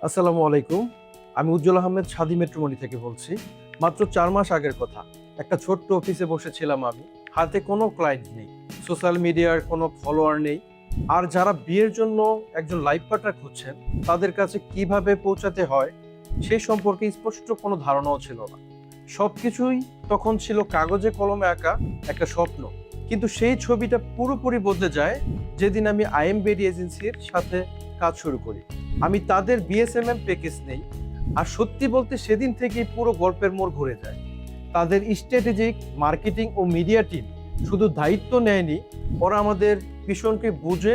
আসসালামু আলাইকুম। আমি উজ্জ্বল আহমেদ স্বাধী মেট্রোমনি থেকে বলছি। মাত্র ৪ মাস আগের কথা। একটা ছোট্ট অফিসে বসেছিলাম আমি। হাতে কোনো ক্লায়েন্ট নেই। সোশ্যাল মিডিয়ার কোনো ফলোয়ার নেই। আর যারা বিয়ের জন্য একজন লাইফ পার্টনার খুঁজছেন, তাদের কাছে কিভাবে পৌঁছাতে হয় সে সম্পর্কে স্পষ্ট কোনো ধারণাও ছিল না। সবকিছুই তখন ছিল কাগজে কলমে আঁকা একটা স্বপ্ন। কিন্তু সেই ছবিটা পুরোপুরি বদলে যায় যেদিন আমি আইএমবিডি এজেন্সির সাথে কাজ শুরু করি। আমি তাদের বিএসএমএম প্যাকেজ নেই। আর সত্যি বলতে সেদিন থেকেই পুরো গল্পের মোড় ঘুরে যায়। তাদের স্ট্র্যাটেজিক মার্কেটিং ও মিডিয়া টিম শুধু দায়িত্ব নেয়নি, ওরা আমাদের মিশনকে বুঝে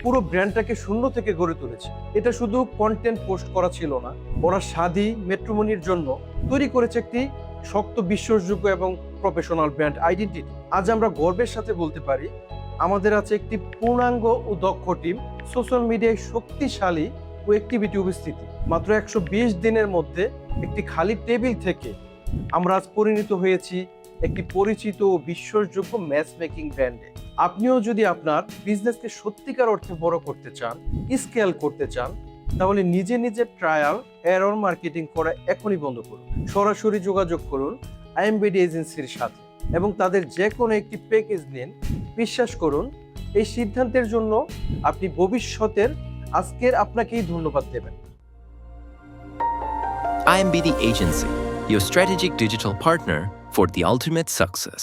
পুরো ব্র্যান্ডটাকে শূন্য থেকে গড়ে তুলেছে। এটা শুধু কন্টেন্ট পোস্ট করা ছিল না, ওরা স্বাধী মেট্রোমনির জন্য তৈরি করেছে একটি শক্ত, বিশ্বাসযোগ্য এবং প্রফেশনাল ব্র্যান্ড আইডেন্টিটি। আজ আমরা গর্বের সাথে বলতে পারি আমাদের আছে একটি পূর্ণাঙ্গ ও দক্ষ টিম, সোশ্যাল মিডিয়ায় শক্তিশালী ও অ্যাক্টিভিটি উপস্থিতি। মাত্র ১২০ দিনের মধ্যে একটি খালি টেবিল থেকে আমরা আজ পরিণত হয়েছি একটি পরিচিত ও বিশ্বাসযোগ্য ম্যাচ মেকিং ব্র্যান্ডে। আপনিও যদি আপনার বিজনেসকে সত্যিকার অর্থে বড় করতে চান, স্কেল করতে চান, তাহলে নিজে নিজে ট্রায়াল এরর মার্কেটিং করা এখনই বন্ধ করুন। সরাসরি যোগাযোগ করুন আইএমবিডি এজেন্সির সাথে এবং তাদের যে কোনো একটি প্যাকেজ নিন। বিশ্বাস করুন, এই সিদ্ধান্তের জন্য আপনি ভবিষ্যতের আজকের আপনাকেই ধন্যবাদ দেবেন। IMBD Agency, your strategic digital partner for the ultimate success.